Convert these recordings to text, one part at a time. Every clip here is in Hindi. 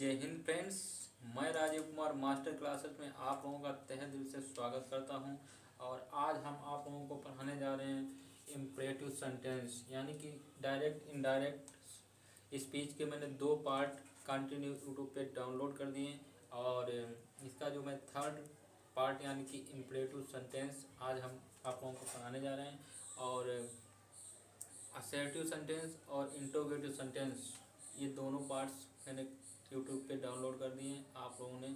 जय हिंद फ्रेंड्स। मैं राजीव कुमार मास्टर क्लासेस में आप लोगों का तहे दिल से स्वागत करता हूं। और आज हम आप लोगों को पढ़ाने जा रहे हैं इम्परेटिव सेंटेंस, यानी कि डायरेक्ट इनडायरेक्ट स्पीच के मैंने 2 पार्ट कंटिन्यू यूट्यूब पे डाउनलोड कर दिए। और इसका जो मैं थर्ड पार्ट यानी कि इम्परेटिव सेंटेंस आज हम आप लोगों को पढ़ाने जा रहे हैं। और असर्टिव सेंटेंस और इंट्रोगेटिव सेंटेंस, ये दोनों पार्ट्स मैंने यूट्यूब पे डाउनलोड कर दिए हैं। आप लोगों ने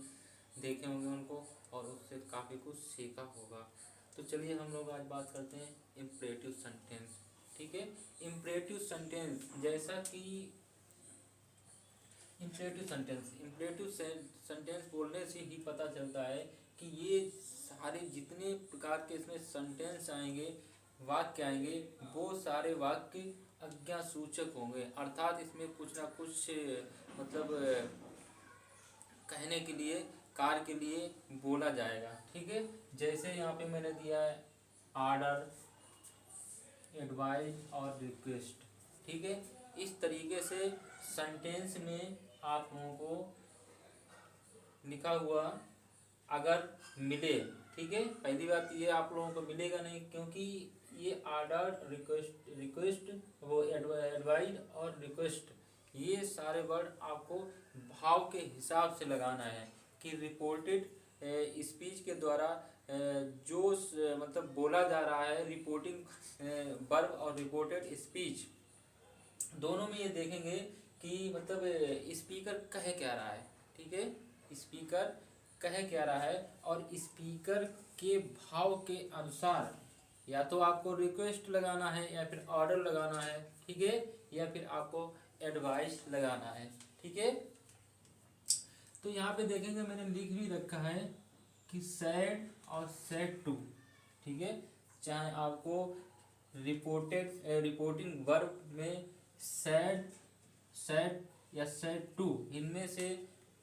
देखे होंगे उनको और उससे काफ़ी कुछ सीखा होगा। तो चलिए हम लोग आज बात करते हैं इम्परेटिव सेंटेंस। ठीक है, इम्परेटिव सेंटेंस जैसा कि इम्परेटिव सेंटेंस बोलने से ही पता चलता है कि ये सारे जितने प्रकार के इसमें सेंटेंस आएंगे, वाक्य आएंगे, वो सारे वाक्य आज्ञा सूचक होंगे। अर्थात इसमें कुछ ना कुछ मतलब कहने के लिए, कार्य के लिए बोला जाएगा। ठीक है, जैसे यहाँ पे मैंने दिया है आर्डर, एडवाइस और रिक्वेस्ट। ठीक है, इस तरीके से सेंटेंस में आप लोगों को लिखा हुआ अगर मिले, ठीक है, पहली बात ये आप लोगों को मिलेगा नहीं, क्योंकि ये आर्डर, रिक्वेस्ट वो एडवाइस और रिक्वेस्ट, ये सारे वर्ड आपको भाव के हिसाब से लगाना है कि रिपोर्टेड स्पीच के द्वारा जो मतलब बोला जा रहा है, रिपोर्टिंग वर्ब और रिपोर्टेड स्पीच दोनों में ये देखेंगे कि मतलब स्पीकर कह क्या रहा है। ठीक है, स्पीकर कह क्या रहा है और स्पीकर के भाव के अनुसार या तो आपको रिक्वेस्ट लगाना है या फिर ऑर्डर लगाना है। ठीक है, या फिर आपको एडवाइस लगाना है। ठीक है, तो यहाँ पे देखेंगे मैंने लिख भी रखा है कि सैड और सैड टू। ठीक है, चाहे आपको रिपोर्टिंग वर्ब में सैड, सैड या सैड टू, इनमें से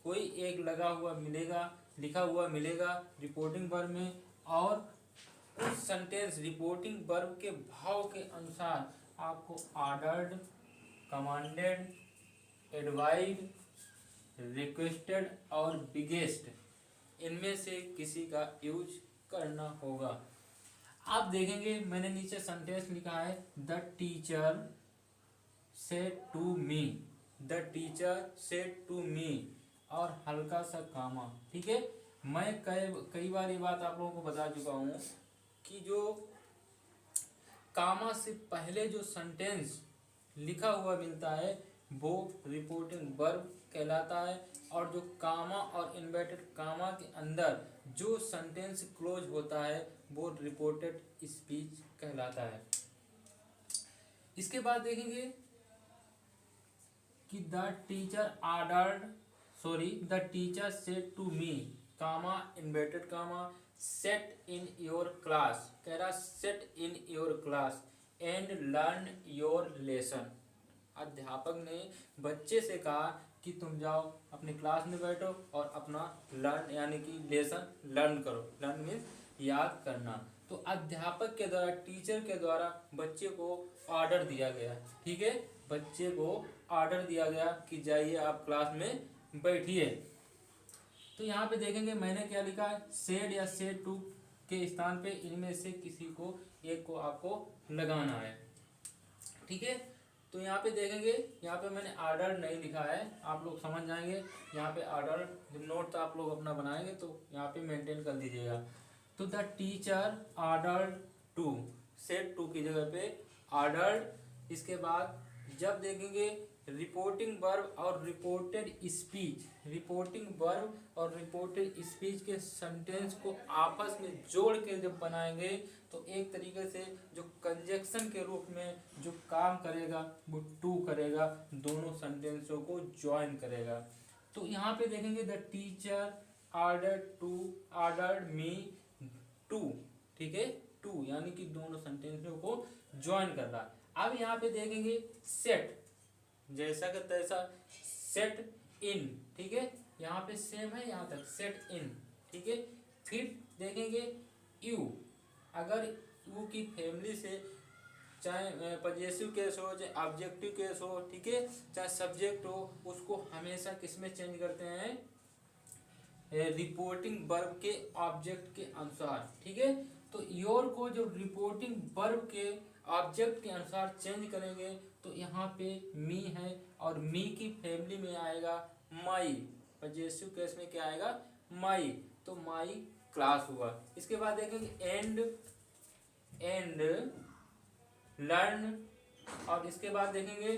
कोई एक लगा हुआ मिलेगा, लिखा हुआ मिलेगा रिपोर्टिंग वर्ब में। और उस सेंटेंस रिपोर्टिंग वर्ब के भाव के अनुसार आपको ऑर्डर्ड, कमांडेड, एडवाइड, रिक्वेस्टेड और बिगेस्ट, इनमें से किसी का यूज करना होगा। आप देखेंगे मैंने नीचे सेंटेंस लिखा है the teacher said to me, the teacher said to me, और हल्का सा कामा। ठीक है, मैं कई बार ये बात आप लोगों को बता चुका हूँ कि जो कामा से पहले जो सेंटेंस लिखा हुआ मिलता है वो रिपोर्टिंग वर्ब कहलाता है, और जो कामा और इन्वर्टेड कामा के अंदर जो सेंटेंस क्लोज होता है वो रिपोर्टेड स्पीच कहलाता है। इसके बाद देखेंगे कि the teacher said to me, comma, inverted comma, set in your class, कह रहा set in your class and learn your lesson. अध्यापक ने बच्चे से कहा कि तुम जाओ अपनी क्लास में बैठो और अपना लर्न यानी कि लेसन लर्न करो। लर्न मीन्स याद करना। तो अध्यापक के द्वारा, टीचर के द्वारा बच्चे को ऑर्डर दिया गया। ठीक है, बच्चे को ऑर्डर दिया गया कि जाइए आप क्लास में बैठिए। तो यहाँ पे देखेंगे मैंने क्या लिखा है, सेड या सेड टू के स्थान पे इनमें से किसी को एक को आपको लगाना है। ठीक है, तो यहाँ पे देखेंगे, यहाँ पे मैंने ऑर्डर नहीं लिखा है, आप लोग समझ जाएंगे। यहाँ पे ऑर्डर जब नोट आप लोग अपना बनाएंगे तो यहाँ पे मेंटेन कर दीजिएगा। तो the teacher order to, said to की जगह पे ऑर्डर। इसके बाद जब देखेंगे रिपोर्टिंग वर्ब और रिपोर्टेड स्पीच, रिपोर्टिंग वर्ब और रिपोर्टेड स्पीच के सेंटेंस को आपस में जोड़ के जब बनाएंगे तो एक तरीके से जो कंजक्शन के रूप में जो काम करेगा वो टू करेगा, दोनों सेंटेंसों को ज्वाइन करेगा। तो यहाँ पे देखेंगे the teacher ordered me to. ठीक है, टू यानी कि दोनों सेंटेंसों को ज्वाइन कर रहा है। अब यहाँ पे देखेंगे सेट, जैसा का तैसा, सेट इन। ठीक है, यहाँ पे सेम है, यहाँ तक सेट इन। ठीक है, फिर देखेंगे यू, अगर यू की फैमिली से चाहे पजेसिव केस हो, चाहे ऑब्जेक्टिव केस हो, ठीक है, चाहे सब्जेक्ट हो, उसको हमेशा किस में चेंज करते हैं, रिपोर्टिंग वर्ब के ऑब्जेक्ट के अनुसार, ठीक है। तो योर को जो रिपोर्टिंग वर्ब के ऑब्जेक्ट के अनुसार चेंज करेंगे तो यहाँ पे मी है और मी की फैमिली में आएगा माई। पजेसिव केस में क्या आएगा, माई, तो माई क्लास हुआ। इसके बाद देखेंगे एंड लर्न, और इसके बाद देखेंगे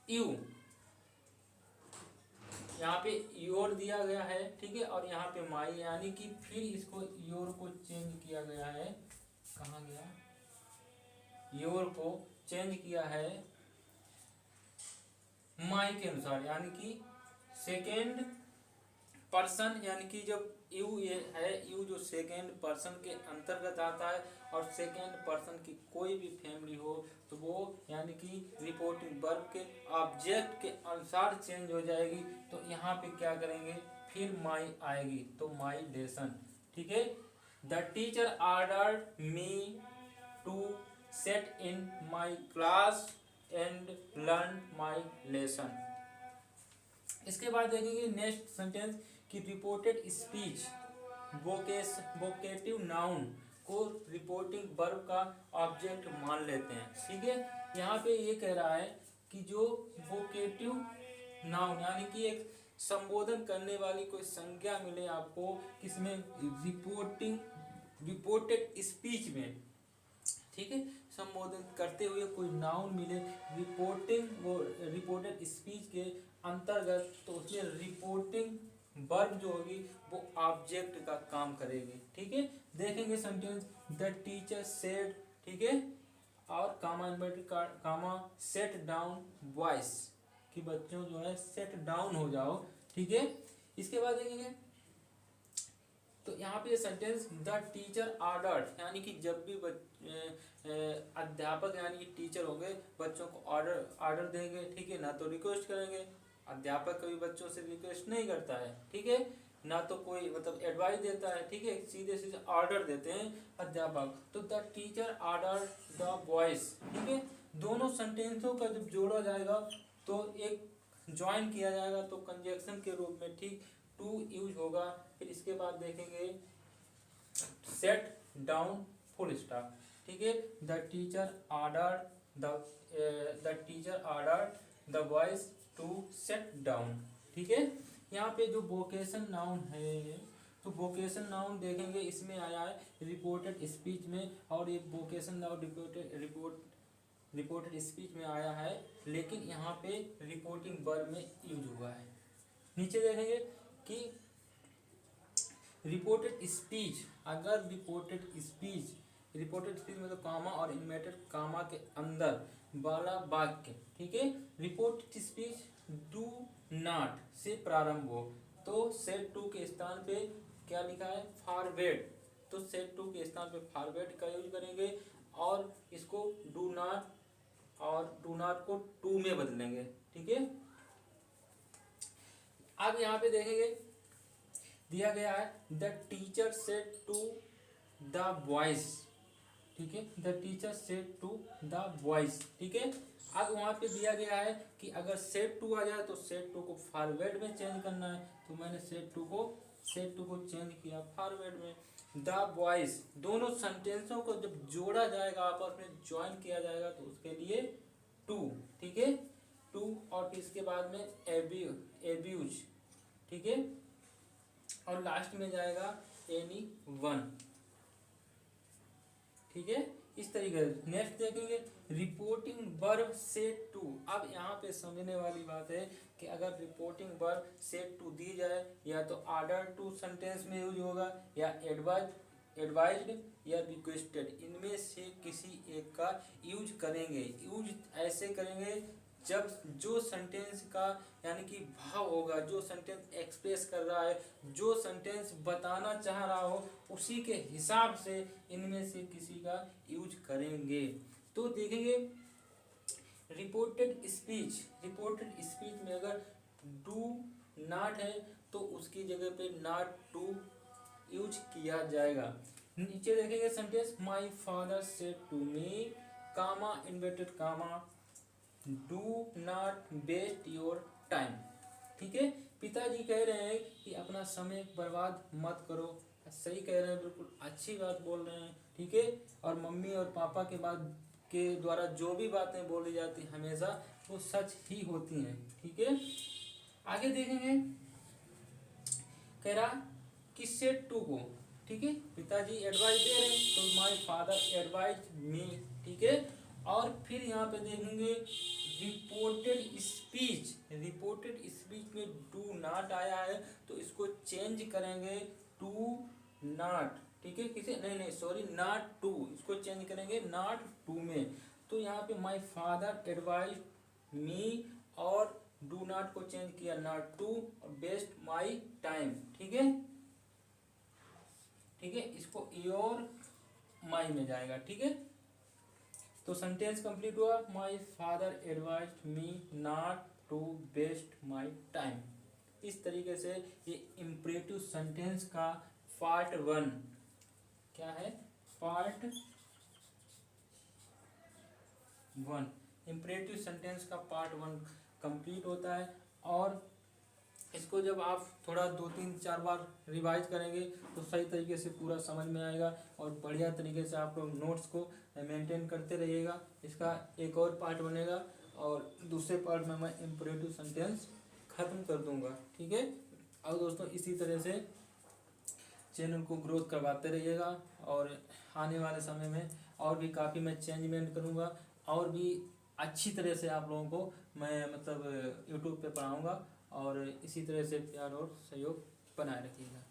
यू। यहाँ पे योर दिया गया है, ठीक है, और यहाँ पे माई, यानी कि फिर इसको योर को चेंज किया गया है, कहाँ गया, योर को चेंज किया है माई के अनुसार, यानी कि सेकेंड पर्सन, यानी कि जब यू ये है, यू जो सेकेंड पर्सन के अंतर्गत आता है और सेकेंड पर्सन की कोई भी फैमिली हो तो वो यानी कि रिपोर्टिंग वर्ब के ऑब्जेक्ट के अनुसार चेंज हो जाएगी। तो यहाँ पे क्या करेंगे, फिर माई आएगी, तो माई लेसन, ठीक है। The teacher ordered me to set in my class and learn my lesson. इसके बाद देखेंगे नेक्स्ट सेंटेंस कि रिपोर्टेड स्पीच वोकेटिव नाउन को रिपोर्टिंग वर्ब का ऑब्जेक्ट मान लेते हैं, ठीक है। यहाँ पे ये कह रहा है कि जो वोकेटिव नाउन यानी कि एक संबोधन करने वाली कोई संज्ञा मिले आपको किसमें, रिपोर्टेड स्पीच में, ठीक है, संबोधन करते हुए कोई नाउन मिले रिपोर्टेड स्पीच के अंतर्गत, तो उसमें रिपोर्टिंग वर्ब जो होगी वो ऑब्जेक्ट का काम करेगी, ठीक है। देखेंगे सेंटेंस द टीचर सेड, ठीक है, और comma inverted comma set down voice, कि बच्चों जो है सेट डाउन हो जाओ, ठीक है। इसके बाद देखेंगे तो यहाँ पे सेंटेंस द टीचर ऑर्डर्ड, यानी कि जब भी अध्यापक यानी कि टीचर होंगे बच्चों को ऑर्डर देंगे, ठीक है, ना तो रिक्वेस्ट करेंगे, अध्यापक कभी बच्चों से रिक्वेस्ट नहीं करता है, ठीक है, ना तो कोई मतलब एडवाइस देता है, ठीक है, सीधे सीधे ऑर्डर देते हैं अध्यापक। तो the teacher order the boys, ठीक है, दोनों सेंटेंसों का जब जोड़ा जाएगा तो एक ज्वाइन किया जाएगा तो कंजक्शन के रूप में, ठीक, टू यूज होगा। फिर इसके बाद देखेंगे सेट डाउन फुल स्टॉप, ठीक है, the teacher order the boys to set down, ठीक है। यहाँ पे जो वोकेशन नाउन है तो वोकेशन नाउन देखेंगे इसमें आया है रिपोर्टेड स्पीच में, और ये वोकेशन नाउन रिपोर्टेड स्पीच में आया है, लेकिन यहाँ पे रिपोर्टिंग वर्ब में यूज हुआ है। नीचे देखेंगे कि रिपोर्टेड स्पीच, अगर रिपोर्टेड स्पीच में तो कामा और इन्वर्टेड कामा के अंदर वाला वाक्य, ठीक है, रिपोर्टेड स्पीच डू नॉट से प्रारंभ हो तो सेट टू के स्थान पे क्या लिखा है, फॉरवर्ड, तो सेट टू के स्थान पे फॉरवर्ड का यूज करेंगे और इसको डू नॉट और डू नॉट को टू में बदलेंगे, ठीक है। अब यहाँ पे देखेंगे दिया गया है the teacher said to the boys, ठीक है, the teacher said to the boys, ठीक है। अब वहाँ पे दिया गया है कि अगर सेट टू आ जाए तो सेट टू को फॉरवर्ड में चेंज करना है, तो मैंने सेट टू को चेंज किया फॉरवर्ड में। द बॉयज, दोनों सेंटेंसों को जब जोड़ा जाएगा आपस में ज्वाइन किया जाएगा तो उसके लिए टू, ठीक है, टू, और फिर इसके बाद में एब्यूज, ठीक है, और लास्ट में जाएगा एनी वन, ठीक है। इस तरीके से नेक्स्ट देखेंगे रिपोर्टिंग वर्ब सेट टू। अब यहाँ पे समझने वाली बात है कि अगर रिपोर्टिंग वर्ब सेट टू दी जाए या तो ऑर्डर टू सेंटेंस में यूज होगा या एडवाइज्ड या रिक्वेस्टेड, इनमें से किसी एक का यूज करेंगे। यूज ऐसे करेंगे जब जो सेंटेंस का यानी कि भाव होगा, जो सेंटेंस एक्सप्रेस कर रहा है, जो सेंटेंस बताना चाह रहा हो, उसी के हिसाब से इनमें से किसी का यूज करेंगे। तो देखेंगे रिपोर्टेड स्पीच में अगर डू नॉट है तो उसकी जगह पे नॉट टू यूज किया जाएगा। नीचे देखेंगे sentence, my father said to me comma inverted comma do not waste your time. ठीक है, पिताजी कह रहे हैं कि अपना समय बर्बाद मत करो। सही कह रहे हैं, बिल्कुल अच्छी बात बोल रहे हैं। ठीक है, और मम्मी और पापा के द्वारा जो भी बातें बोली जाती हैं हमेशा वो सच ही होती हैं। ठीक है, आगे देखेंगे, कह रहा कि सेड टू को। ठीक है, पिताजी एडवाइस दे रहे हैं तो माय फादर एडवाइस मी। ठीक है, और फिर यहाँ पे देखेंगे रिपोर्टेड स्पीच। रिपोर्टेड स्पीच में डू नॉट आया है तो इसको चेंज करेंगे टू नॉट। ठीक है, किसे नहीं सॉरी नॉट टू, इसको चेंज करेंगे नॉट टू में। तो यहाँ पे माय फादर एडवाइस मी और डू नॉट को चेंज किया नॉट टू और वेस्ट माई टाइम। ठीक है, ठीक है, इसको योर माई में जाएगा। ठीक है, तो सेंटेंस कंप्लीट हुआ, my father advise me not to waste my time. इस तरीके से ये इम्परेटिव सेंटेंस का पार्ट 1 क्या है, पार्ट 1 इम्परेटिव सेंटेंस का पार्ट 1 कंप्लीट होता है। और इसको जब आप थोड़ा 2-3-4 बार रिवाइज करेंगे तो सही तरीके से पूरा समझ में आएगा और बढ़िया तरीके से आप लोग नोट्स को मेंटेन करते रहिएगा। इसका एक और पार्ट बनेगा और दूसरे पार्ट में मैं इम्परेटिव सेंटेंस ख़त्म कर दूंगा। ठीक है, और दोस्तों इसी तरह से चैनल को ग्रोथ करवाते रहिएगा और आने वाले समय में और भी काफ़ी मैं चेंजमेंट करूँगा और भी अच्छी तरह से आप लोगों को मैं मतलब यूट्यूब पे पढ़ाऊँगा। और इसी तरह से प्यार और सहयोग बनाए रखिएगा।